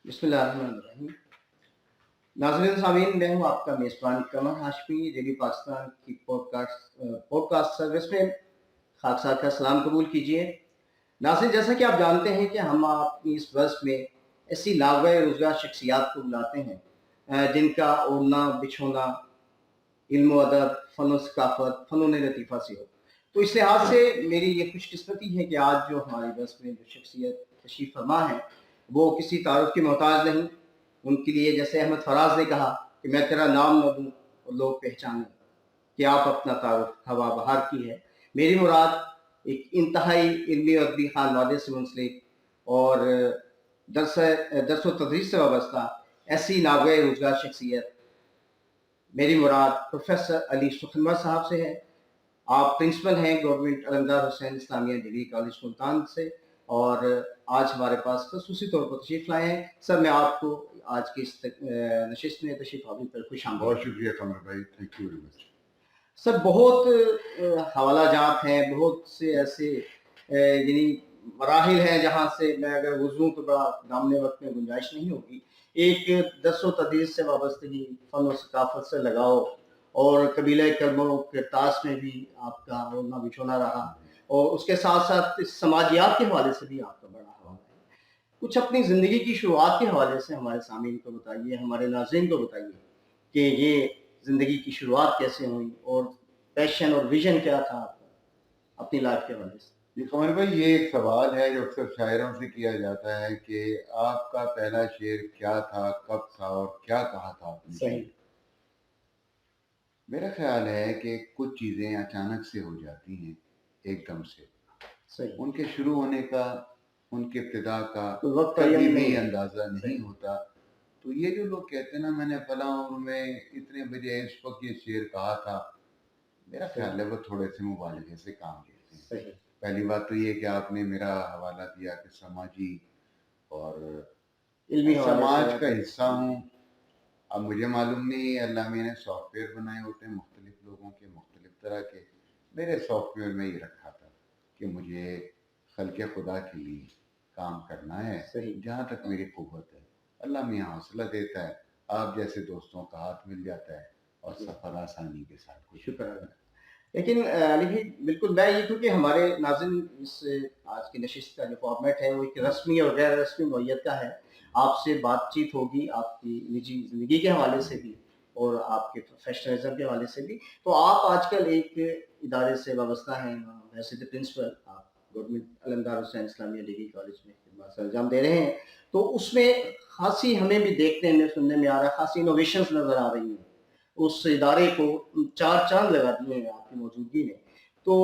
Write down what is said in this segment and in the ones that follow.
बिस्मिल्लाहिर्रहमानिर्रहीम। नाज़रीन सामीन, मैं हूँ आपका मेज़बान कमर हाशमी। रेडियो पाकिस्तान की पॉडकास्ट सर्विस में खाकसार का सलाम कबूल कीजिए। नाज़रीन, जैसा कि आप जानते हैं कि हम अपनी इस बर्स में ऐसी नाग़ रोज़गार शख्सियात को बुलाते हैं जिनका ओढ़ना बिछोना इल्म व अदब, फ़न व सकाफ़त, फ़नून लतीफ़ा से हो। तो इस लिहाज से मेरी ये खुशकिस्मती है कि आज जो हमारी बस में जो शख्सियत तशरीफ़ फरमा है, वो किसी तारुफ़ की मोहताज नहीं। उनके लिए जैसे अहमद फराज ने कहा कि मैं तेरा नाम न दूँ और लोग पहचानें कि आप अपना तारुफ़ हवा बहार की है। मेरी मुराद एक इंतहाई इल्मी और अदबी खानवादे से मुंसलिक और दरस व तदरीस से वाबस्ता ऐसी नाग़ रोज़गार शख्सियत, मेरी मुराद प्रोफेसर अली सुखनवर साहब से है। आप प्रिंसिपल हैं government Alamdar Hussain Islamia degree college Multan से, और आज हमारे पास खसूसी तौर पर तशरीफ़ लाए हैं। सर, मैं आपको आज की इस नशिस्त में तशरीफ़ आवरी पर खुशामदीद। बहुत शुक्रिया कमर भाई, thank you very much. Sir, बहुत हवाला जात हैं, बहुत से ऐसे यानी मराहिल हैं जहाँ से मैं अगर गुजरूँ तो बड़ा दामने वक्त में गुंजाइश नहीं होगी। एक दरस व तदरीस से वाबस्तगी, फ़न व सकाफ़त से लगाओ, और कबीला कर्मो किरतास में भी आपका ओढ़ना बिछोना रहा, और उसके साथ साथ इस समाजियात के हवाले से भी आपका बड़ा हवाला है। कुछ अपनी ज़िंदगी की शुरुआत के हवाले से हमारे सामीन को बताइए, हमारे नाज़रीन को बताइए कि ये ज़िंदगी की शुरुआत कैसे हुई और पैशन और विज़न क्या था आपका अपनी लाइफ के हवाले से? ये कमर भाई, ये एक सवाल है जो अक्सर शायरों से किया जाता है कि आपका पहला शेर क्या था, कब था और क्या कहा था आपने। सही। मेरा ख्याल है कि कुछ चीज़ें अचानक से हो जाती हैं, एकदम से। सही। उनके शुरू होने का, उनके इब्तिदा का तो वक्त कभी भी नहीं अंदाज़ा नहीं होता। तो ये जो लोग कहते हैं ना, मैंने फलां उम्र में इतने बजे इस वक्त ये शेर कहा था, मेरा ख्याल है वो थोड़े से मुबालगे से काम लेते हैं। सही। पहली बात तो ये कि आपने मेरा हवाला दिया कि समाजी और इल्मी मैं हवाले समाज से का हिस्सा हूँ। अब मुझे मालूम नहीं, अल्लाह ने सॉफ्टवेयर बनाए होते हैं मुख्तलिफ लोगों के, मुख्तलिफ तरह के। मेरे सॉफ्टवेयर में ये रखा था कि मुझे खल्क़े खुदा के लिए काम करना है। सही। जहाँ तक मेरी क़ुव्वत है, अल्लाह में हौसला देता है, आप जैसे दोस्तों का हाथ मिल जाता है और सफ़र आसानी के साथ कुछ शुक्र है। लेकिन अली भाई, बिल्कुल मैं ये, क्योंकि हमारे नाज़रीन इस आज की नशिस्त का जो फॉर्मेट है वो एक रस्मी और गैर रस्मी नौइयत का है। आपसे बातचीत होगी आपकी निजी ज़िंदगी के हवाले से भी और आपके प्रोफेशनलिज्म के हवाले से भी। तो आप आजकल एक इदारे से वाबस्ता हैं, वैसे तो प्रिंसिपल आप government Alamdar Hussain Islamia degree college में खिदमत सर अंजाम दे रहे हैं। तो उसमें खासी हमें भी देखने में सुनने में आ रहा है, खासी इनोवेशंस नज़र आ रही हैं। उस इदारे को चार चांद लगा दिए हैं आपकी मौजूदगी ने। तो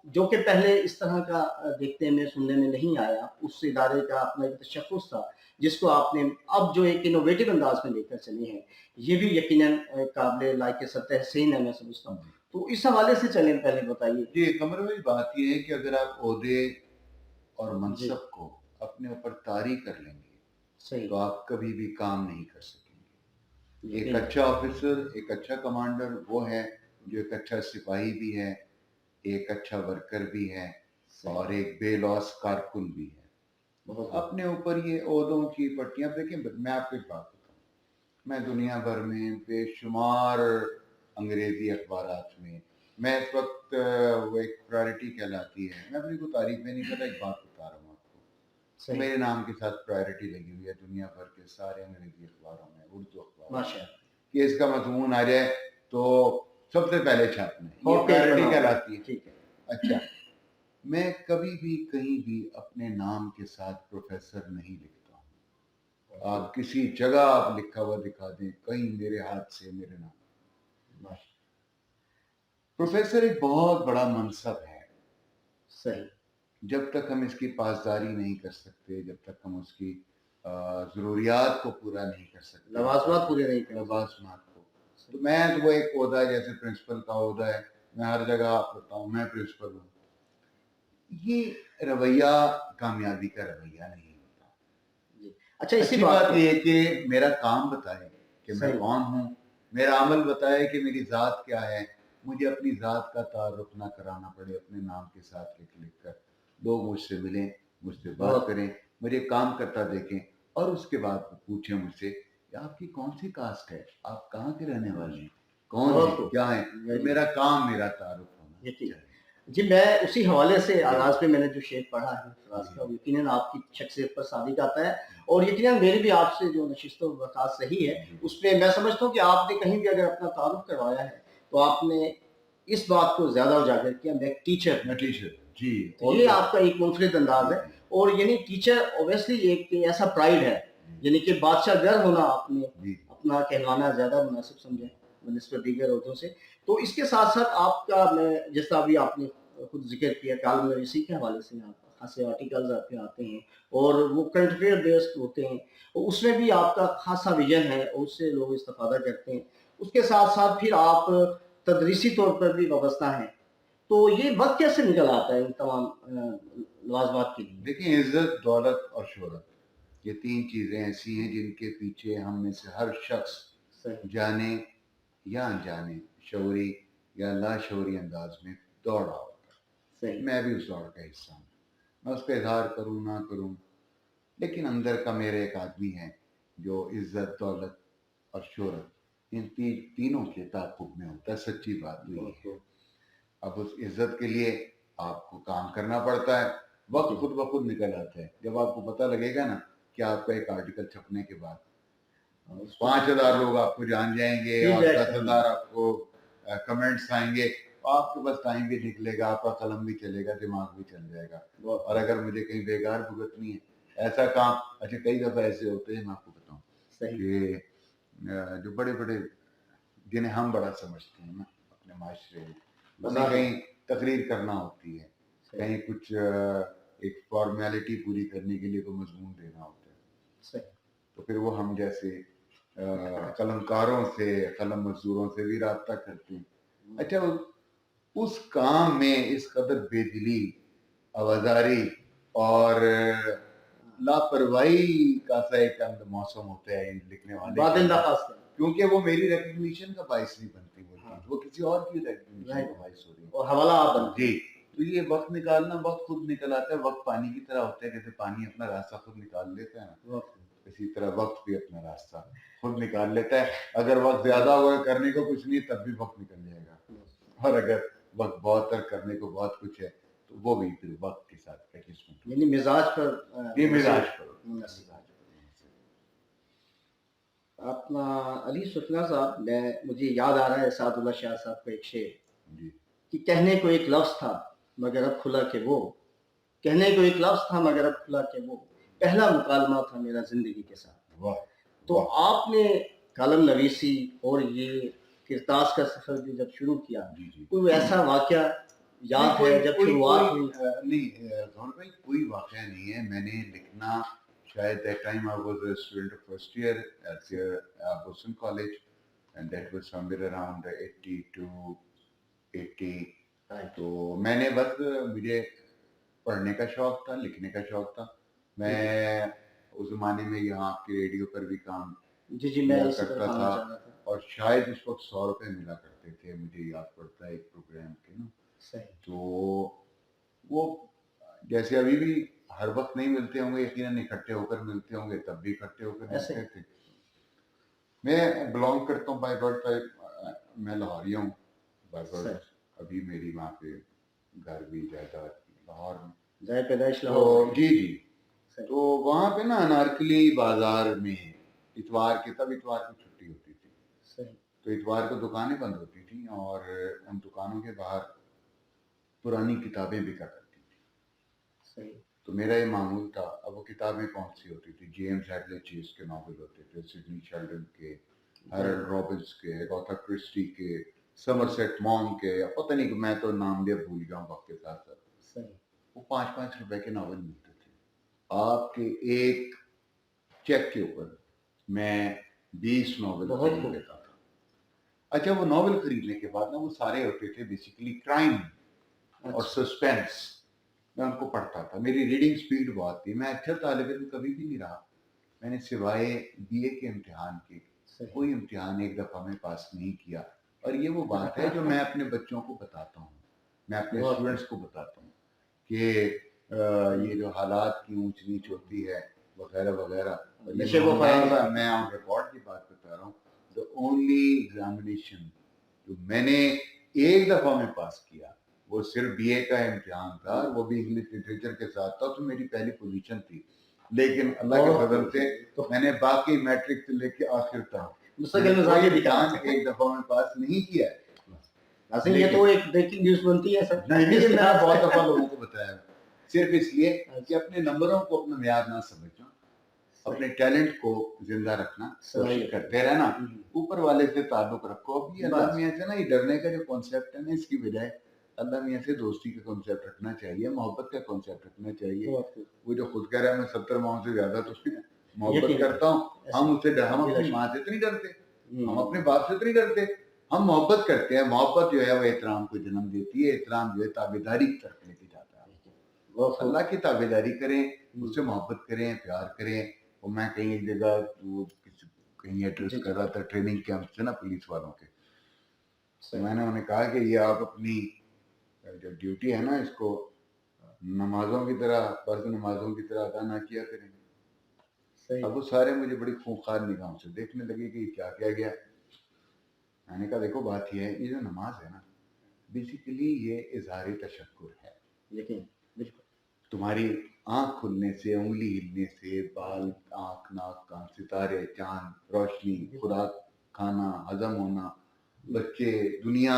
जो कि पहले इस तरह का देखने में सुनने में नहीं आया, उस इदारे का अपना एक तशख़्ख़ुस था जिसको आपने अब जो एक इनोवेटिव अंदाज में लेकर चले हैं, ये भी यकीनन काबिल लाइक सतहसीन है, मैं समझता हूँ। तो इस हवाले से चलें, पहले बताइए। जी कमर भाई, बात ये है कि अगर आप ओहदे और जी। मनसब को अपने ऊपर तारी कर लेंगे सही। तो आप कभी भी काम नहीं कर सकेंगे। एक यकीन। अच्छा ऑफिसर, एक अच्छा कमांडर वो है जो एक अच्छा सिपाही भी है, एक अच्छा वर्कर भी है और एक बेलौस कारकुन भी है। बहुत अपने ऊपर ये ओहदों की पट्टियां देखें। मैं आपको एक बात बताऊं, मैं दुनिया भर में बेशुमार अंग्रेजी अखबारात में, मैं इस वक्त वो एक प्रायोरिटी कहलाती है, मैं अपनी को तारीफ में नहीं कर रहा, एक बात बता रहा हूँ आपको। सही। मेरे नाम के साथ प्रायोरिटी लगी हुई है दुनिया भर के सारे अंग्रेजी अखबारों में, उर्दू अखबारों में, माशाअल्लाह। कि इसका मज़मून आ जाए तो सबसे पहले छापना है, ये होके प्रायोरिटी बनाओ। कहलाती है। ठीक है। अच्छा, मैं कभी भी कहीं भी अपने नाम के साथ प्रोफेसर नहीं लिखता हूँ। आप किसी जगह आप लिखा हुआ दिखा दें, कहीं मेरे हाथ से मेरे नाम। प्रोफेसर एक बहुत बड़ा मनसब है। सही। जब तक हम इसकी पासदारी नहीं कर सकते, जब तक हम उसकी ज़रूरियात को पूरा नहीं कर सकते, लवाज़मात पूरे नहीं कर लवाज़मात को, तो मैं तो वो एक ओहदा है जैसे प्रिंसिपल का ओहदा है, मैं हर जगह आपको बताऊँ मैं प्रिंसिपल हूँ, ये रवैया कामयाबी का रवैया नहीं होता। जी। अच्छा, इसी अच्छी बात ये है कि मेरा काम बताए कि मैं सही। कौन हूँ, मेरा अमल बताए कि मेरी ज़ात क्या है, मुझे अपनी ज़ात का तारुफ ना कराना पड़े अपने नाम के साथ लिख लिख कर। लोग मुझसे मिलें, मुझसे बात करें, मुझे काम करता देखें اور اس کے بعد پوچھے مجھ سے کہ آپ کی کون سی کاسٹ ہے, آپ کہاں کے رہنے والے ہیں, کون ہیں, کیا ہیں. میرا کام, میرا تعارف ہونا چاہیے. جی میں اسی حوالے سے آغاز میں نے جو شعر پڑھا ہے فراز کا, یقیناً آپ کی شخصیت پر صادق آتا ہے, اور یقیناً میری بھی آپ سے جو نشست و برخاست رہی ہے اس پہ میں سمجھتا ہوں کہ آپ نے کہیں بھی اگر اپنا تعارف کروایا ہے تو آپ نے اس بات کو زیادہ اجاگر کیا, میں ایک ٹیچر جی, یہ آپ کا ایک منفرد انداز ہے. اور یعنی ٹیچر اوبیسلی ایک ایسا پرائڈ ہے, یعنی کہ بادشاہ گر ہونا آپ نے اپنا کہلوانا زیادہ مناسب سمجھا بنسبت دیگر عہدوں سے. تو اس کے ساتھ ساتھ آپ کا, میں جس طرح بھی آپ نے خود ذکر کیا, کالم نویسی کے حوالے سے آپ خاصے آرٹیکلز آپ کے آتے ہیں اور وہ کرنٹ افیئر بیسڈ ہوتے ہیں, اور اس میں بھی آپ کا خاصا ویژن ہے اور اس سے لوگ استفادہ کرتے ہیں. اس کے ساتھ ساتھ پھر آپ تدریسی طور پر بھی وابستہ ہیں. تو یہ وقت کیسے نکل آتا ہے ان تمام لوازمات کے لیے؟ دیکھیں, عزت, دولت اور شہرت, یہ تین چیزیں ایسی ہیں جن کے پیچھے ہم میں سے ہر شخص جانے یا انجانے, شعوری یا لاشعوری انداز میں دوڑ رہا ہوتا ہے. میں بھی اس دوڑ کا حصہ ہوں, میں اس کا اظہار کروں نہ کروں, لیکن اندر کا میرے ایک آدمی ہے جو عزت, دولت اور شہرت ان تینوں کے تعاقب میں ہوتا ہے. سچی بات تو یہ ہے. اب اس عزت کے لیے آپ کو کام کرنا پڑتا ہے, وقت خود بخود نکل آتا ہے. جب آپ کو پتہ لگے گا نا کہ آپ کا ایک آرٹیکل چھپنے کے بعد 5,000 لوگ آپ کو جان جائیں گے اور 10,000 آپ کو کمنٹس آئیں گے, آپ کے پاس ٹائم بھی نکلے گا, آپ کا قلم بھی چلے گا, دماغ بھی چل جائے گا. اور اگر مجھے کہیں بیکار بھگتنی ہے ایسا کام, اچھا کئی دفعہ ایسے ہوتے ہیں, میں آپ کو بتاؤں کہ جو بڑے بڑے جنہیں ہم بڑا سمجھتے ہیں نا اپنے معاشرے میں, کہیں تقریر کرنا ہوتی ہے, کہیں کچھ ایک فارمیلٹی پوری کرنے کے لیے کوئی مضمون دینا ہوتا ہے, تو پھر وہ ہم جیسے قلم کاروں سے, قلم مزدوروں سے بھی رابطہ کرتے ہیں. اچھا اس کام میں اس قدر بے دلی, آوازاری اور لاپرواہی کا سا ایک موسم ہوتا ہے لکھنے والے, کیونکہ وہ میری ریکگنیشن کا باعث نہیں بنتی, وہ کسی اور کی ریکگنیشن کا باعث ہو رہی ہے اور حوالہ آپ بنتے. جی, تو یہ وقت نکالنا, وقت خود نکل آتا ہے. وقت پانی کی طرح ہوتا ہے, جیسے پانی اپنا راستہ خود نکال لیتا ہے نا, اسی طرح وقت بھی اپنا راستہ خود نکال لیتا ہے. اگر وقت زیادہ ہوا کرنے کو کچھ نہیں, تب بھی وقت نکل جائے گا, اور اگر وقت بہت تر کرنے کو بہت کچھ ہے تو وہ بھی پھر وقت کے ساتھ ایڈجسٹمنٹ, یعنی مزاج پر, یہ مزاج پر. اپنا علی سفنا صاحب, مجھے یاد آ رہا ہے سعد اللہ شاہ صاحب کا ایک شعر کہ کہنے کو ایک لفظ تھا مگر اب کھلا کہ وہ, کہنے کو ایک لفظ تھا مگر اب کھلا کہ وہ پہلا مکالمہ تھا میرا زندگی کے ساتھ. تو آپ نے کالم نویسی اور یہ کرتاس کا سفر بھی جب شروع کیا, کوئی ایسا واقعہ یاد ہے جب شروعات ہوئی؟ نہیں غور بھائی, کوئی واقعہ نہیں ہے. میں نے لکھنا شاید that time I was a student of first year at Boston College, and that was somewhere around 82, 80. تو میں نے بس, مجھے پڑھنے کا شوق تھا, لکھنے کا شوق تھا. میں اس زمانے میں یہاں آپ کے ریڈیو پر بھی کام میں کرتا تھا, اور شاید اس وقت 100 روپے ملا کرتے تھے, مجھے یاد پڑتا ہے ایک پروگرام کے نا. تو وہ جیسے ابھی بھی ہر وقت نہیں ملتے ہوں گے, یقیناً اکٹھے ہو کر ملتے ہوں گے, تب بھی اکٹھے ہو کر ملتے تھے. میں بلانگ کرتا ہوں بائی برتھ, میں لاہوری ہوں بائی برتھ. ابھی میری وہاں پہ گھر بھی جائیداد لاہور میں, پیدائش لاہور. جی, تو وہاں پہ نا انارکلی بازار میں اتوار کے, تب اتوار کو چھٹی ہوتی تھی, تو اتوار کو دکانیں بند ہوتی تھیں, اور ان دکانوں کے باہر پرانی کتابیں بکا کرتی تھی. تو میرا یہ معمول تھا. اب وہ کتابیں کون سی ہوتی تھی؟ جیمز ہیڈلے چیز کے ناول ہوتے تھے, سڈنی شیلڈن کے, ہیرلڈ رابنس کے, اگاتھا کرسٹی کے, سمرسیٹ مام کے, پتہ نہیں کہ میں تو نام دے بھول جاؤں وقت کے ساتھ ساتھ. وہ 5-5 روپے کے ناول ملتے تھے. آپ کے ایک چیک کے اوپر میں 20 ناول خرید لیتا تھا. اچھا, وہ ناول خریدنے کے بعد نا وہ سارے ہوتے تھے بیسیکلی کرائم اور سسپینس. میں ان کو پڑھتا تھا. میری ریڈنگ سپیڈ بہت تھی. میں اچھا طالب علم کبھی بھی نہیں رہا. میں نے سوائے BA کے امتحان کے کوئی امتحان ایک دفعہ میں پاس نہیں کیا. اور یہ وہ بات ہے جو میں اپنے بچوں کو بتاتا ہوں, میں اپنے اسٹوڈنٹس کو بتاتا ہوں کہ یہ جو حالات کی اونچ نیچ ہوتی ہے, وغیرہ وغیرہ. نشے کو فروغ. میں آن ریکارڈ کی بات بتا رہا ہوں. دا اونلی ایگزامینیشن جو میں نے ایک دفعہ میں پاس کیا وہ صرف بی اے کا امتحان تھا, وہ بھی انگلش لٹریچر کے ساتھ تھا, تو میری پہلی پوزیشن تھی. لیکن اللہ کے فضل سے میں نے باقی میٹرک سے لے کے آخر تک مستقل مزاج امتحان ایک دفعہ میں پاس نہیں کیا ہے. یہ تو ایک بریکنگ نیوز بنتی ہے سر. نہیں, میں بہت دفعہ لوگوں کو بتایا صرف اس لیے کہ اپنے نمبروں کو اپنا معیار نہ سمجھنا, اپنے ٹیلنٹ کو زندہ رکھنا, کوشش کرتے رہنا, اوپر والے سے تعلق رکھو. ابھی اللہ میاں سے نا یہ ڈرنے کا جو کانسیپٹ ہے نا, اس کی بجائے اللہ میاں سے دوستی کا کانسیپٹ رکھنا چاہیے, محبت کا کانسیپٹ رکھنا چاہیے. وہ جو خود کہہ رہا ہے میں 70 ماؤں سے زیادہ تو محبت کرتا ہوں, ہم اس سے ہم اپنی ماں سے تو نہیں ڈرتے, ہم اپنے باپ سے تو نہیں ڈرتے, ہم محبت کرتے ہیں. محبت جو ہے وہ احترام کو جنم دیتی ہے, احترام جو ہے تابعداری کی طرف لے کے جاتا ہے. اللہ کی تابعداری کریں, اس سے محبت کریں, پیار کریں. اور میں کہیں ایک جگہ کہیں ایڈریس کر رہا تھا ٹریننگ کیمپ سے نا پولیس والوں کے, میں نے انہیں کہا کہ یہ آپ اپنی جو ڈیوٹی ہے نا اس کو نمازوں کی طرح, فرض نمازوں کی طرح ادا نہ کیا کریں. اب وہ سارے مجھے بڑی خونخوار نگاہوں سے دیکھنے لگے کہ کیا کیا گیا. میں نے کہا دیکھو بات یہ ہے, یہ جو نماز ہے نا بیسیکلی یہ اظہار تشکر ہے. یقین بالکل تمہاری آنکھ کھلنے سے, انگلی ہلنے سے, بال, آنکھ, ناک, کان, ستارے, چاند, روشنی, خوراک, کھانا, ہضم ہونا, بچے, دنیا,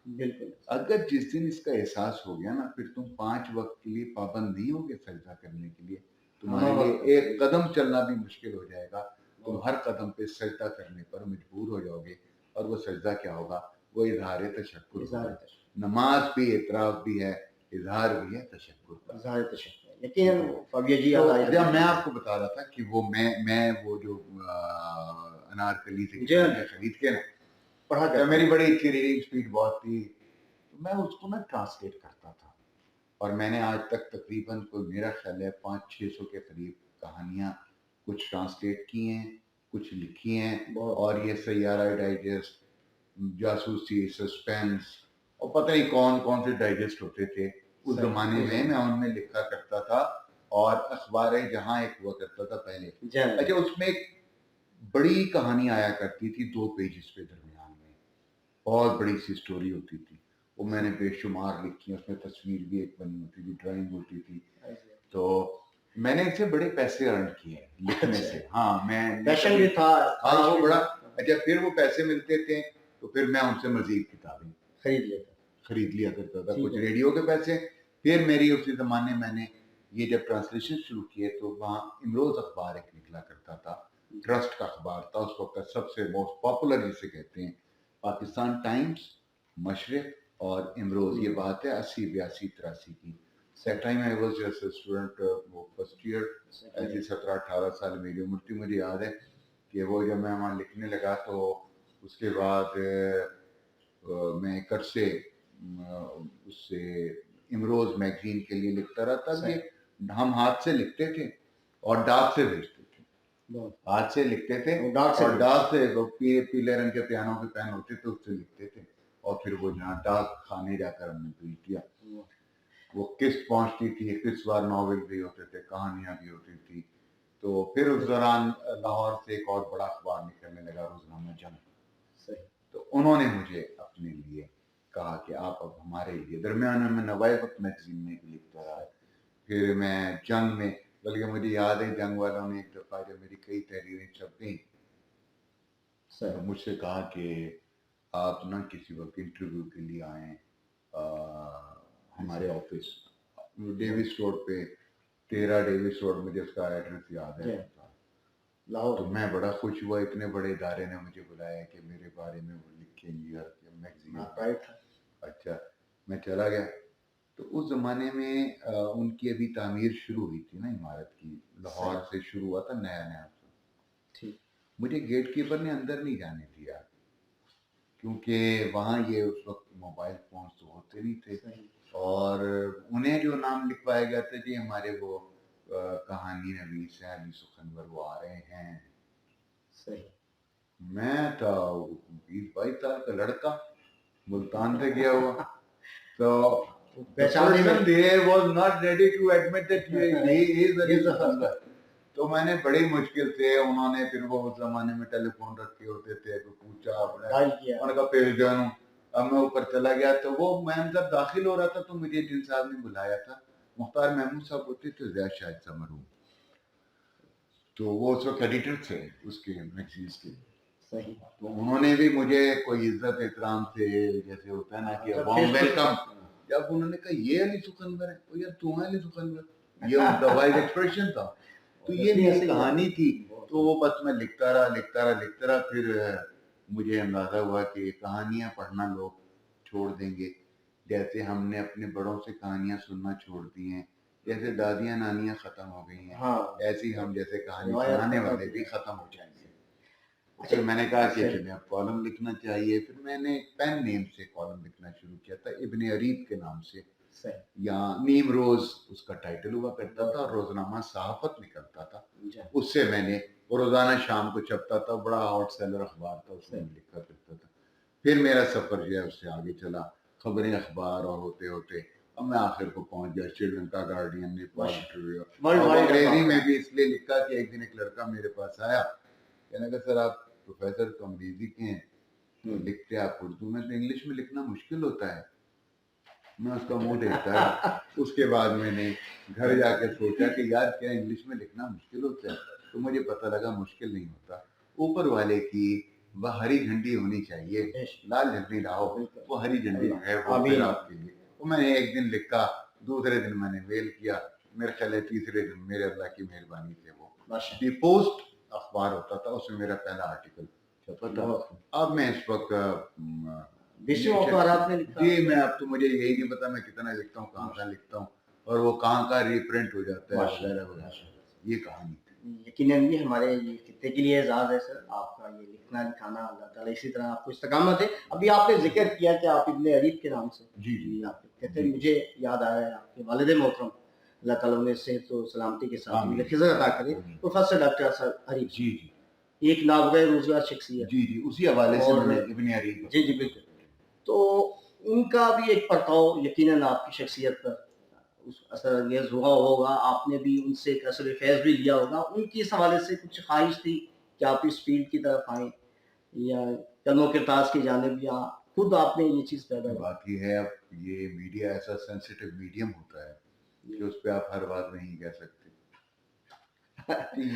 بالکل. اگر جس دن اس کا احساس ہو گیا نا پھر تم 5 وقت کے لیے پابند نہیں ہوگے سجدہ کرنے کے لیے. تمہارے لیے ایک قدم چلنا بھی مشکل ہو جائے گا, تم ہر قدم پہ سجدہ کرنے پر مجبور ہو جاؤ گے. اور وہ سجدہ کیا ہوگا؟ وہ اظہار تشکر ہوگا. نماز بھی اعتراف بھی ہے, اظہار بھی ہے تشکر کا. اظہار تشکر یقین. جب میں آپ کو بتا رہا تھا کہ وہ میں وہ جو انارکلی سے خرید کے نا پڑھا تھا, میری بڑی اچھی ریڈنگ اسپیڈ بہت تھی, تو میں اس کو نا ٹرانسلیٹ کرتا تھا. اور میں نے آج تک تقریباً کوئی میرا خیال ہے 500-600 کے قریب کہانیاں کچھ ٹرانسلیٹ کی ہیں, کچھ لکھی ہیں. اور یہ سیارہ ڈائجسٹ, جاسوسی, سسپینس, اور پتہ ہی کون کون سے ڈائجسٹ ہوتے تھے اس زمانے میں, میں ان میں لکھا کرتا تھا. اور اخبار جہاں ایک ہوا کرتا تھا پہلے, اچھا اس میں ایک بڑی کہانی آیا کرتی تھی 2 پیجز پہ درمیان میں, بہت بڑی سی سٹوری ہوتی تھی. وہ میں نے بے شمار لکھی, اس میں تصویر بھی ایک بنی ہوتی تھی, ڈرائنگ ہوتی تھی. تو میں نے اس سے بڑے پیسے ارن کیے لکھنے سے. ہاں میں پیشن بھی تھا. ہاں وہ بڑا اچھا. پھر وہ پیسے ملتے تھے تو پھر میں ان سے مزید کتابیں خرید لیا کرتا تھا, کچھ ریڈیو کے پیسے. پھر میری اسی زمانے میں نے یہ جب ٹرانسلیشن شروع کیے تو وہاں امروز اخبار ایک نکلا کرتا تھا, ٹرسٹ کا اخبار تھا اس وقت, سب سے موسٹ پاپولر جسے کہتے ہیں, پاکستان ٹائمز, مشرق اور امروز. یہ بات ہے 80, 82, 83 کی. That time I was just a student, first year, ایسی 17-18 سال میری عمر تھی. مجھے یاد ہے کہ وہ جب میں وہاں لکھنے لگا تو اس کے بعد میں ایک عرصے اس سے امروز میگزین کے لیے لکھتا رہتا. کہ ہم ہاتھ سے لکھتے تھے اور ڈاک سے بھیجتے تھے. ہاتھ سے لکھتے تھے اور ڈاک سے پیلے رنگ کے پیانوں کے پین ہوتے تھے اس سے لکھتے تھے, اور پھر وہ جہاں ڈاک خانے جا کر ہم نے بھیج دیا. وہ قسط پہنچتی تھی, قسط وار ناول بھی ہوتے تھے, کہانیاں بھی ہوتی تھی. تو پھر اس دوران لاہور سے ایک اور بڑا اخبار نکلنے لگا, روزنامہ جنگ. تو انہوں نے مجھے اپنے لیے کہا کہ آپ اب ہمارے لیے. درمیان میں نوائے وقت میگزین میں بھی لکھتا رہا. پھر میں جنگ میں, بلکہ مجھے یاد ہے جنگ والوں نے ایک دفعہ جب میری کئی تحریریں چھپ گئیں مجھ سے کہا کہ آپ نا کسی وقت انٹرویو کے لیے آئیں ہمارے آفس ڈیوس روڈ پہ, 13 ڈیوس روڈ, مجھے اس کا ایڈریس یاد ہے. تو میں بڑا خوش ہوا, اتنے بڑے ادارے نے مجھے بلایا کہ میرے بارے میں وہ لکھیں گے میگزین. اچھا میں چلا گیا. تو اس زمانے میں ان کی ابھی تعمیر شروع ہوئی تھی نا عمارت کی, لاہور سے شروع ہوا تھا نیا نیا. مجھے گیٹ کیپر نے اندر نہیں جانے دیا کیونکہ وہاں یہ اس وقت موبائل فونز تو ہوتے نہیں تھے, اور انہیں جو نام لکھوایا گیا تھا کہ ہمارے وہ کہانی نویس ہیں علی سخنور, وہ آ رہے ہیں. میں تھا 20-22 سال کا لڑکا, ملتان سے گیا ہوا. تو the person there was not ready to admit that he is Ali Sukhanwar. تو میں نے بڑی مشکل سے, انہوں نے پھر وہ اس زمانے میں ٹیلی فون رکھے ہوتے تھے, تو پوچھا ڈائل کیا. انہوں نے کہا پیج جانوں. اب میں اوپر چلا گیا تو وہ میں جب داخل ہو رہا تھا تو مجھے جن صاحب نے بلایا تھا, مختار محمود صاحب ہوتے تھے زیاد شاہد صاحب مرحوم, تو وہ اس وقت ایڈیٹر تھے اس کے میگزینس کے. صحیح. تو انہوں نے بھی مجھے کوئی عزت احترام سے, جیسے ہوتا ہے نا کہ وارم ویلکم, جب انہوں نے کہا یہ علی سکندر ہے, تو یار تو ہے علی سکندر, یہ ان کا وائز ایکسپریشن تھا. تو یہ میری کہانی تھی. تو وہ بس میں لکھتا رہا, پھر مجھے اندازہ ہوا کہ کہانیاں پڑھنا لوگ چھوڑ دیں گے, جیسے ہم نے اپنے بڑوں سے کہانیاں سننا چھوڑ دی ہیں, جیسے دادیاں نانیاں ختم ہو گئی ہیں, ایسی ہم جیسے کہانی سنانے والے بھی ختم ہو جائیں گے. پھر میں نے کہا کہ چلیں اب کالم لکھنا چاہیے. پھر میں نے پین نیم سے کالم لکھنا شروع کیا تھا, ابن عریب کے نام سے, یا نیم روز اس کا ٹائٹل ہوا کرتا تھا, اور روزنامہ صحافت نکلتا تھا, اس سے میں نے, وہ روزانہ شام کو چھپتا تھا, بڑا آؤٹ سیلر اخبار تھا, اس میں لکھا کرتا تھا. پھر میرا سفر جو ہے اس سے آگے چلا, خبریں اخبار, اور ہوتے ہوتے اب میں آخر کو پہنچ گیا سری لنکا گارڈین, نیپال ٹریو. انگریزی میں بھی اس لیے لکھا کہ ایک دن ایک لڑکا میرے پاس آیا, کہنے کہ سر آپ پروفیسر تو انگریزی کے ہیں, لکھتے آپ اردو میں, تو انگلش میں لکھنا مشکل ہوتا ہے. میں اس کا منہ دیکھتا رہا. اس کے بعد میں نے گھر جا کے سوچا کہ یار کیا انگلش میں لکھنا مشکل ہوتا ہے, تو مجھے پتہ لگا مشکل نہیں ہوتا, اوپر والے کی وہ ہری جھنڈی ہونی چاہیے, لال جھنڈی لاؤ, وہ ہری جھنڈی ہے وہ پھر آپ کے لیے. وہ میں نے ایک دن لکھا, دوسرے دن میں نے میل کیا, میرے خیال ہے تیسرے دن میرے اللہ کی مہربانی سے وہ دی پوسٹ اخبار ہوتا تھا, اس میں میرا پہلا آرٹیکل چھپا تھا. اب میں اس وقت جی, میں اب تو مجھے یہی نہیں پتا میں کتنا لکھتا ہوں, کہاں کہاں لکھتا ہوں, اور وہ کہاں کا ریپرنٹ ہو جاتا ہے وغیرہ وغیرہ. یہ کہانی یقیناً بھی ہمارے یہ خطے کے لیے اعزاز ہے سر, آپ کا یہ لکھنا لکھانا, اللہ تعالیٰ اسی طرح آپ کو استقامت ہے. ابھی آپ نے ذکر کیا کہ آپ ابن عریب کے نام سے جی آپ لکھتے تھے, مجھے یاد آیا ہے آپ کے والد محترم, اللہ تعالیٰ انہیں صحت و سلامتی کے ساتھ خضر عطا کرے, پروفیسر ڈاکٹر اثر عریب, جی جی, ایک نابغہ روزگار شخصیت. جی جی, اسی حوالے سے میں نے ابن عریب. جی جی بالکل. تو ان کا بھی ایک پرتاؤ یقیناً آپ کی شخصیت پر اثر انگیز ہوا ہوگا, آپ نے بھی ان سے ایک اثر فیض بھی لیا ہوگا. ان کی اس حوالے سے کچھ خواہش تھی کہ آپ اس فیلڈ کی طرف آئیں, یا قلم و کرتاز کی جانب, یا خود آپ نے یہ چیز پیدا کی؟ بات یہ ہے, اب یہ میڈیا ایسا سینسیٹیو میڈیم ہوتا ہے کہ اس پہ آپ ہر بات نہیں کہہ سکتے.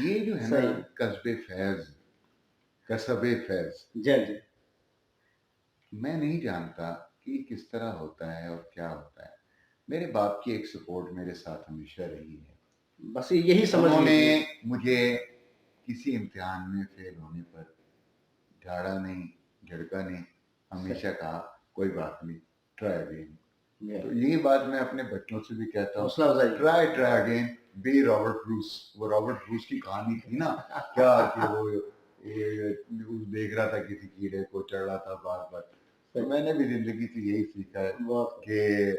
یہ جو ہے نا کسب فیض, جی میں نہیں جانتا کہ کس طرح ہوتا ہے اور کیا ہوتا ہے. میرے باپ کی ایک سپورٹ میرے ساتھ ہمیشہ رہی ہے, بس یہی سمجھ. انہوں نے مجھے کسی امتحان میں فیل ہونے پر جھاڑا نہیں, جھڑکا نہیں, ہمیشہ کہا کوئی بات نہیں, ٹرائی اگین. تو یہی بات میں اپنے بچوں سے بھی کہتا ہوں, try again, be Robert Bruce. وہ رابرٹ بروس کی کہانی تھی نا, کیا کہ وہ دیکھ رہا تھا کسی کیڑے کو, چڑھ رہا تھا بار بار. تو میں نے بھی زندگی سے یہی سیکھا ہے کہ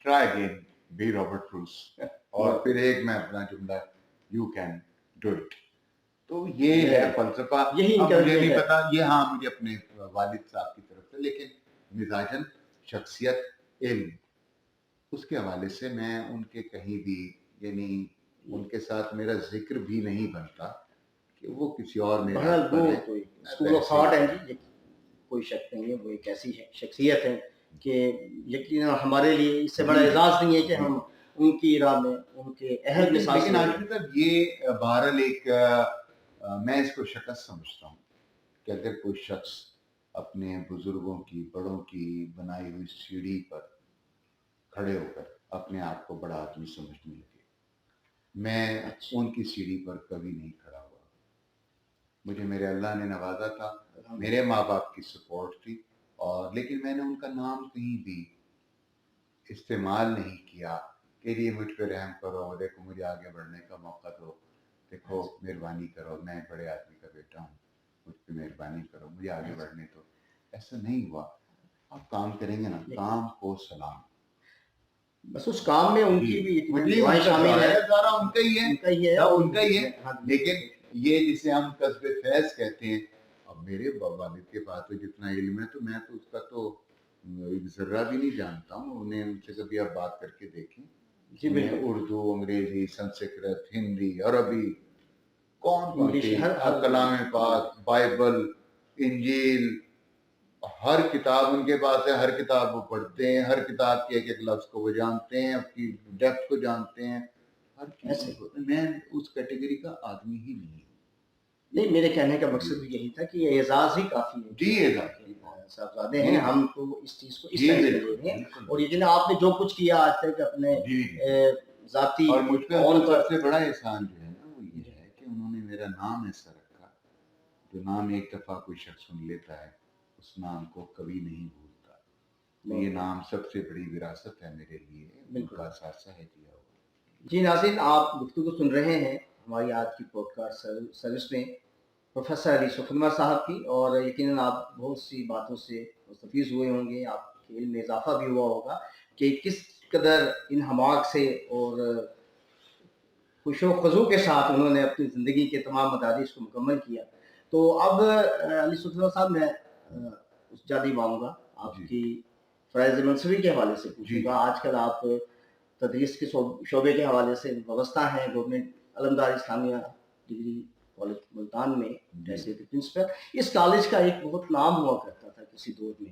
try again, be Robert Bruce. اور پھر ایک میں اپنا جملہ, یو کین ڈو اٹ. تو یہ ہے فلسفہ. مجھے نہیں پتا یہ, ہاں مجھے اپنے والد صاحب کی طرف سے, لیکن مزاجن, شخصیت, علم, اس کے حوالے سے میں ان کے کہیں بھی, یعنی ان کے ساتھ میرا ذکر بھی نہیں بنتا کہ وہ کسی اور میں اسکول آف تھاٹ ہے جی, کوئی شک نہیں ہے. وہ ایک ایسی شخصیت ہے کہ یقیناً ہمارے لیے اس سے بڑا اعزاز نہیں ہے کہ ہم ان کی راہ میں ان کے اہل مثال. لیکن آج تک یہ بہرحال ایک, میں اس کو شکست سمجھتا ہوں کہ اگر کوئی شخص اپنے بزرگوں کی, بڑوں کی بنائی ہوئی سیڑھی پر کھڑے ہو کر اپنے آپ کو بڑا آدمی سمجھنے لگے. میں ان کی سیڑھی پر کبھی نہیں کھڑا ہوا. مجھے میرے اللہ نے نوازا تھا, میرے ماں باپ کی سپورٹ تھی, اور لیکن میں نے ان کا نام کہیں بھی استعمال نہیں کیا کہ یہ مجھ پہ رحم کرو, دیکھو مجھے آگے بڑھنے کا موقع دو, دیکھو مہربانی کرو, میں بڑے آدمی کا بیٹا ہوں, مجھ پہ مہربانی کرو, مجھے آگے بڑھنے دو. ایسا نہیں ہوا. آپ کام کریں گے نا, کام کو سلام, بس اس کام میں ان کی بھی شامل ہے, سارا ان کا ہی ہے, ان کا ہی ہے. لیکن یہ جسے ہم کسب فیض کہتے ہیں, اب میرے والد کے پاس تو جتنا علم ہے, تو میں تو اس کا تو ذرہ بھی نہیں جانتا ہوں. انہیں ان سے کبھی آپ بات کر کے دیکھیں, اردو, انگریزی, سنسکرت, ہندی, عربی, कौन इंग्लिश सी हर कलाम पाक, बाइबल, इंजील, हर किताब उनके पास है, हर किताब वो पढ़ते हैं, हर किताब के एक एक लफ्ज को वो जानते हैं, अपनी डेप्थ को जानते हैं, हर ऐसे चीज को। मैं उस कैटेगरी का आदमी ही नहीं हूँ। नहीं, मेरे कहने का मकसद भी यही था कि ये एजाज ही काफी है जी एजाज, साहबजादे हैं, हम तो इस चीज को इस जी तरह से ले बिल्कुल रहे हैं। बिल्कुल। और यकीन आपने जो कुछ किया आज तक अपने जी जी। जाती और मुझ पे कौन उनका पर सबसे बड़ा एहसान जो है ना वो ये है कि उन्होंने मेरा नाम ऐसा रखा, जो नाम एक दफा कोई शख्स सुन लेता है उस नाम को कभी नहीं भूलता। तो ये नाम सबसे बड़ी विरासत है मेरे लिए, उनका सासा है दिया हुआ। जी नाज़रीन, आप गुफ्तगू सुन रहे हैं हमारी आज की पॉडकास्ट सर्विस में प्रोफेसर अली सुफनवर साहब की, और यकीनन आप बहुत सी बातों से मुस्तफ़ीज़ हुए होंगे, आपके इल्म में इजाफा भी हुआ होगा कि किस कदर इन हमाक से और खुशो खजू के साथ उन्होंने अपनी ज़िंदगी के तमाम मदारिस को मुकम्मल किया। तो अब अली सुफनवर साहब, मैं उस जानिब आऊँगा, आपकी फ़राइज़ मनसबी के हवाले से पूछूँगा। आजकल आप तदरीस के शोबे के हवाले से वाबस्ता हैं government Alamdar Islamia degree college Multan में एज ए प्रिंसिपल। इस कॉलेज का एक बहुत नाम हुआ करता था किसी दौर में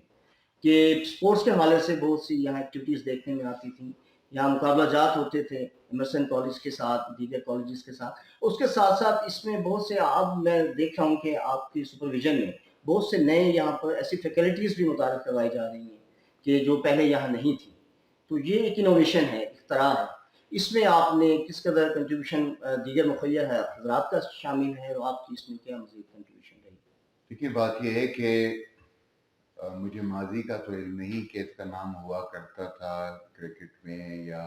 कि स्पोर्ट्स के हवाले से बहुत सी यहाँ एक्टिविटीज़ देखने में आती थी, यहाँ मुकाबला जात होते थे एमर्सन कॉलेज के साथ, दीगर कॉलेजेस के साथ। उसके साथ साथ इसमें बहुत से, अब मैं देख रहा हूँ कि आपकी सुपरविजन में बहुत से नए यहाँ पर ऐसी फैकल्टीज़ भी मुतारिफ करवाई जा रही हैं कि जो पहले यहाँ नहीं थी। तो ये एक इनोवेशन है, इख्तरा है। इसमें आपने किस कदर कंट्रीब्यूशन दीगर मुखिया है हजरात का शामिल है, और आपकी इसमें क्या मज़ीद कंट्रीब्यूशन रही? देखिए बात यह है कि मुझे माजी का तो इल्म नहीं कि इसका नाम हुआ करता था क्रिकेट में या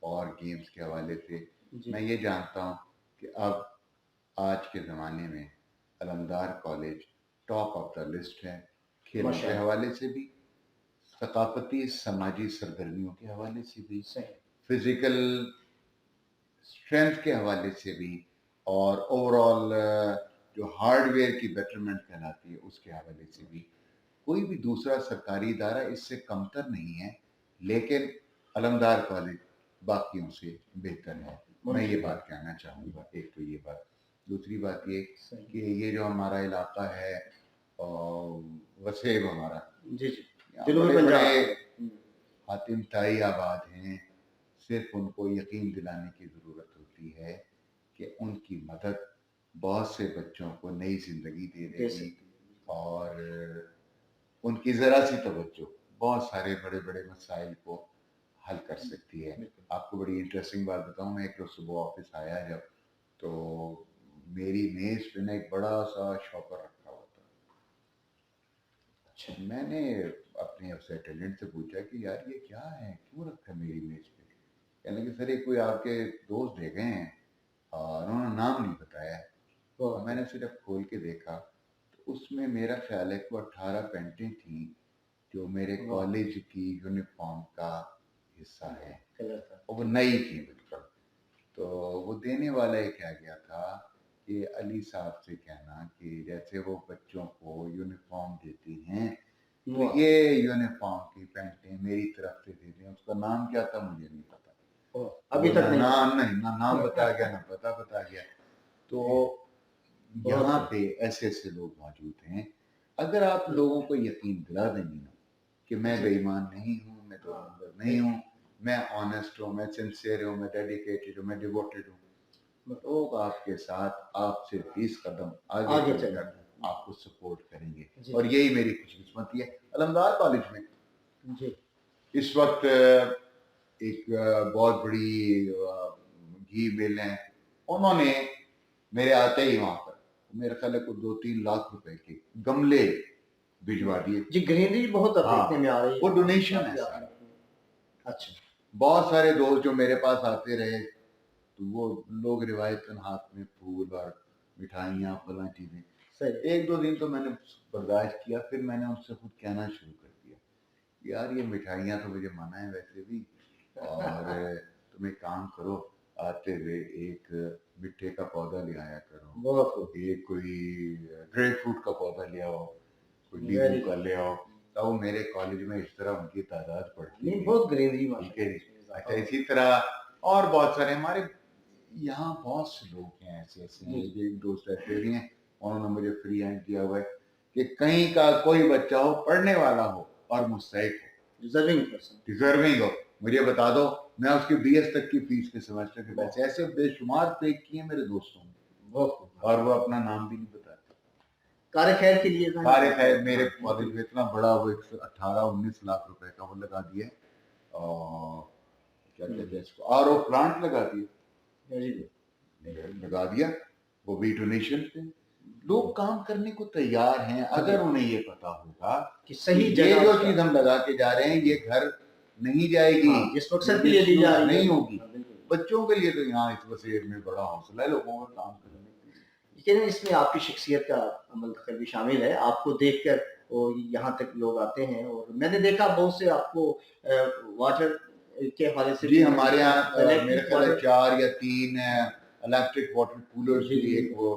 और गेम्स के हवाले से। मैं ये जानता हूँ कि अब आज के ज़माने में Alamdar college top of the list है, खेलों के हवाले से भी, सकाफती समाजी सरगर्मियों के हवाले से भी, फिजिकल स्ट्रेंथ के हवाले से भी, और ओवरऑल जो हार्डवेयर की बेटरमेंट कहलाती है उसके हवाले से भी। कोई भी दूसरा सरकारी इदारा इससे कमतर नहीं है, लेकिन अलमदार कॉलेज बाकियों से बेहतर है। मैं ये बात कहना चाहूँगा। एक तो ये बात, दूसरी बात ये कि ये जो हमारा इलाका है वसेब हमारा, हातिम ताई आबाद हैं, सिर्फ उनको यकीन दिलाने की ज़रूरत होती है कि उनकी मदद बहुत से बच्चों को नई ज़िंदगी दे देगी, और उनकी ज़रा सी तवज्जो बहुत सारे बड़े बड़े मसाइल को हल कर सकती है। आपको बड़ी इंटरेस्टिंग बात बताऊं, मैं एक रोज़ सुबह ऑफिस आया जब, तो मेरी मेज़ पे ना एक बड़ा सा शॉपर रखा हुआ था। अच्छा, मैंने अपने उससे अटेंडेंट से पूछा कि यार ये क्या है, क्यों रखा है मेरी मेज़ पे? कहने लगे सर ये कोई आपके दोस्त दे गए हैं, उन्होंने नाम नहीं बताया। तो मैंने उसे जब खोल के देखा तो उसमें मेरा ख्याल है कि 18 पेंटें थी जो मेरे कॉलेज की यूनिफॉर्म का हिस्सा है, और वो नई थी बिल्कुल। तो वो देने वाला ये कह गया था कि अली साहब से कहना कि जैसे वो बच्चों को यूनिफॉर्म देती हैं तो ये यूनिफॉर्म की पेंटें मेरी तरफ से दे दें। उसका नाम क्या था मुझे नहीं पता, अभी तक नहीं, नाम बता गया ना पता बता गया। तो यहाँ पे ऐसे ऐसे लोग मौजूद हैं। अगर आप लोगों को यकीन दिला देंगे ना कि मैं बेईमान नहीं हूँ, मैं तो नहीं हूँ, मैं ऑनेस्ट हूँ, मैं सिंसियर हूँ, मैं डेडिकेटेड हूँ, मैं डिवोटेड हूँ, लोग आपके साथ आपसे 20 कदम आगे चलकर आपको सपोर्ट करेंगे। और यही मेरी खुशकिस्मती है। अलमदार कॉलेज में इस वक्त एक बहुत बड़ी घी मिल है, उन्होंने मेरे आते ही वहां पर मेरे ख्याल को 2-3 लाख रुपए के गमले भिजवा दिए। जी, ग्रीनरी बहुत देखने में आ रही है, वो डोनेशन है सारा। अच्छा, बहुत सारे दोस्त जो मेरे पास आते रहे तो वो लोग रिवायतन हाथ में फूल और मिठाइयाँ फला चीजें, एक दो दिन तो मैंने बर्दाश्त किया, फिर मैंने उनसे खुद कहना शुरू कर दिया यार ये मिठाइयाँ तो मुझे मना है वैसे भी, और तुम एक काम करो, आते हुए एक मिट्टे का पौधा ले आया करो, एक कोई ग्रेप फ्रूट का पौधा ले आओ, कोई नींबू का ले आओ। तो मेरे कॉलेज में इस तरह उनकी तादाद बढ़ती है, बहुत ग्रीनरी, ठीक है। अच्छा, इसी तरह और बहुत सारे हमारे यहाँ बहुत से लोग हैं ऐसे हैं, एक दोस्त रहते भी हैं, उन्होंने मुझे फ्री हैंड दिया हुआ है कि कहीं का कोई बच्चा हो, पढ़ने वाला हो और मुस्तहिक हो, डिजर्विंग हो, मुझे बता दो, मैं उसकी BS तक की फीस के सेमेस्टर के पैसे ऐसे बेशुमार पे किए मेरे दोस्तों ने, और वो अपना नाम भी नहीं बताते। कार खैर के लिए कार खैर मेरे कॉलेज में इतना बड़ा वो 18-19 लाख रुपए का वो लगा दिया, और क्या कहते हैं इसको, RO प्लांट लगा दिया, वो भी डोनेशन पे। लोग काम करने को तैयार हैं अगर उन्हें ये पता होगा कि सही ये जगह जो चीज हम लगा के जा रहे हैं ये घर नहीं जाएगी, जिस मकसद के लिए दी जा रही नहीं होगी। बच्चों के लिए तो यहाँ इस वसीयत में बड़ा हौसला है लोगों का काम करने के लिए। लेकिन इसमें आपकी शख्सियत का अमल दखल भी शामिल है, आपको देखकर और यहाँ तक लोग आते हैं, और मैंने देखा बहुत से आपको वाटर के हवाले से जी हमारे यहाँ मेरे ख्याल है 4 या 3 इलेक्ट्रिक वाटर कूलर्स भी, एक वो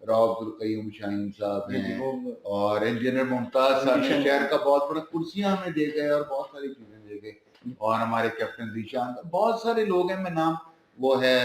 राव अब्दुल कयूम शाहीन साहब हैं और इंजीनियर मुमताज साहब ने शहर का बहुत बड़ा कुर्सियां हमें दे गए और बहुत सारी चीजें दे गए, और हमारे कैप्टन जीशान, बहुत सारे लोग हैं, मैं नाम वो है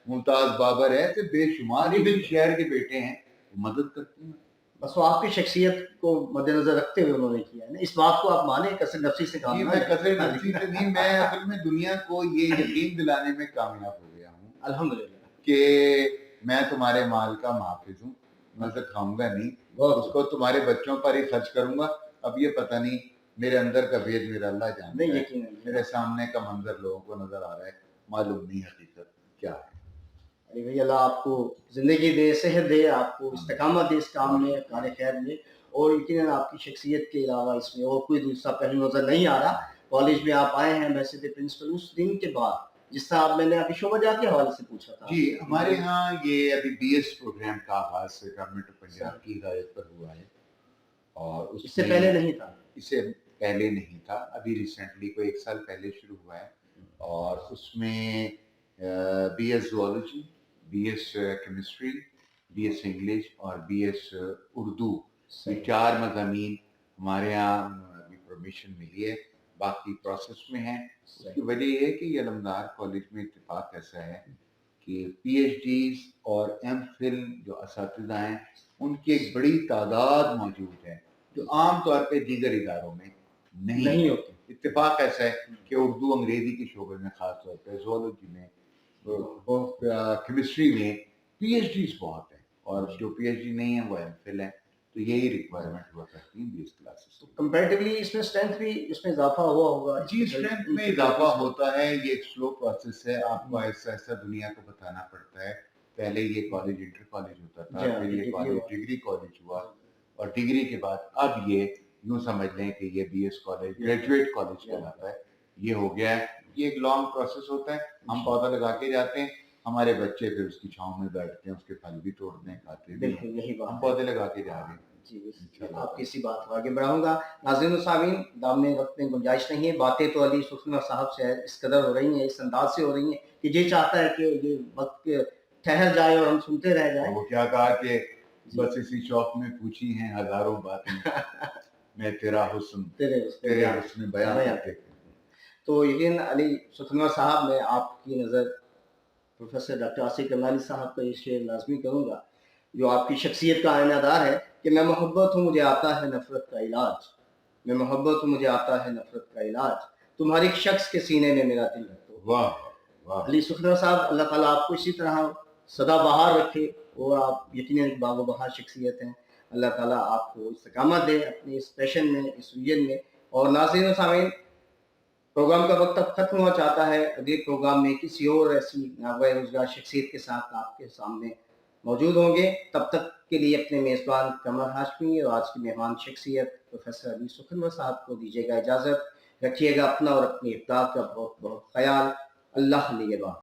मुमताज बाबर है, ऐसे बेशुमार ही शहर के बेटे हैं, मदद करते हैं। बस वो आपकी शख्सियत को मद्देनजर रखते हुए उन्होंने किया है ना, इस बात को आप माने, कसर नफसी से काम। मैं कसर नफसी से नहीं, मैं असल में दुनिया को ये यकीन दिलाने में कामयाब हो गया हूँ अल्हम्दुलिल्लाह कि मैं तुम्हारे माल का मुहाफिज हूँ, मैं उसे खाऊंगा नहीं, उसको तुम्हारे बच्चों पर ही खर्च करूंगा। अब ये पता नहीं मेरे अंदर का भेद मेरा अल्लाह जानता है, मेरे सामने का मंजर लोगों को नजर आ रहा है, मालूम नहीं हकीकत क्या है। अरे भाई अल्लाह आपको जिंदगी दे, सेहत दे, आपको इस्तेकामत दे इस काम में, कार खैर में, और यकीनन आपकी शख्सियत के अलावा इसमें और कोई दूसरा पहलू नजर नहीं आ रहा। कॉलेज में आप आए हैं मैसेज प्रिंसिपल, उस दिन के बाद जिस तरह आप, मैंने अभी शोभा के हवाले से पूछा था जी, हमारे यहाँ ये अभी BS प्रोग्राम का आगाज गवर्नमेंट ऑफ पंजाब की हिदायत पर हुआ है, और इससे पहले नहीं था, इससे पहले नहीं था, अभी रिसेंटली कोई 1 साल पहले शुरू हुआ है, और उसमें BS zoology, BS chemistry, BS English और BS उर्दू, ये 4 मज़ामीन हमारे यहाँ अभी परमिशन मिली है, बाकी प्रोसेस में है। उसकी वजह ये है कि ये अलमदार कॉलेज में इत्तेफाक ऐसा है कि PhDs और MPhil जो असातिज़ा हैं उनकी एक बड़ी तादाद मौजूद है जो आम तौर पे दीगर इदारों में नहीं होती। इत्तेफाक ऐसा है कि उर्दू अंग्रेजी के शोबे में खास तौर पर ज़ूलॉजी में, केमिस्ट्री में PhDs बहुत हैं, और जो PhD नहीं है वो MPhil है, तो यही रिक्वायरमेंट हुआ करती है BS क्लासेस। तो कंपैरेटिवली इसमें स्ट्रेंथ भी इसमें इजाफा हुआ होगा? जी, स्ट्रेंथ में इजाफा होता है, ये एक स्लो प्रोसेस है, आपको ऐसा ऐसा दुनिया को बताना पड़ता है। पहले ये कॉलेज इंटर कॉलेज होता था, फिर ये कॉलेज डिग्री कॉलेज हुआ, और डिग्री के बाद अब ये यूं समझ लें कि ये BS कॉलेज ग्रेजुएट कॉलेज कहलाता है, ये हो गया है। ये एक लॉन्ग प्रोसेस होता है, हम पौधा लगा के जाते हैं, हमारे बच्चे फिर उसकी छांव में बैठते हैं, उसके फल भी तोड़ते हैं, खाते भी हैं, यही बात हम पौधे लगा के जा रहे हैं। जी, आपकी इसी बात को आगे बढ़ाऊंगा। नाज़रीन सामीन, दामने वक्त में गुंजाइश नहीं है, बातें तो अली सुखनवर साहब से इस कदर हो रही हैं, इस अंदाज से हो रही हैं कि ये चाहता है कि ये वक्त ठहर जाए और हम सुनते रह जाएं। वो क्या कहा कि बस इसी शौक में पूछी हैं हजारों बातें, मैं तेरा हुस्न तेरे हुस्न बयां करके। तो यकीन अली सुखनवर साहब, मैं आपकी नज़र प्रोफेसर डॉक्टर आसिफ कमाली साहब का ये शेर लाजमी करूँगा जो आपकी शख्सियत का आईनादार है कि मैं मोहब्बत हूँ मुझे आता है नफरत का इलाज, मैं मोहब्बत हूँ मुझे आता है नफरत का इलाज, तुम्हारी शख्स के सीने में मेरा दिल रखो। वाह वाह। अली सुखनवर साहब, अल्लाह ताला आपको इसी तरह सदाबहार रखे, और आप यकीनन एक बागोबहार शख्सियत हैं। अल्लाह ताला आपको इस्तिकामत दे अपने इस पैशन में, इस विजन में। और नाज़रीन सामीन, प्रोग्राम का वक्त अब खत्म हुआ चाहता है। अगले प्रोग्राम में किसी और ऐसी नागवा रोजगार शख्सियत के साथ आपके सामने मौजूद होंगे। तब तक के लिए अपने मेज़बान कमर हाशमी और आज की मेहमान शख्सियत प्रोफेसर अली सुखनवर साहब को दीजिएगा इजाज़त। रखिएगा अपना और अपनी इफ्तार का बहुत बहुत ख्याल। अल्लाह निगहबान।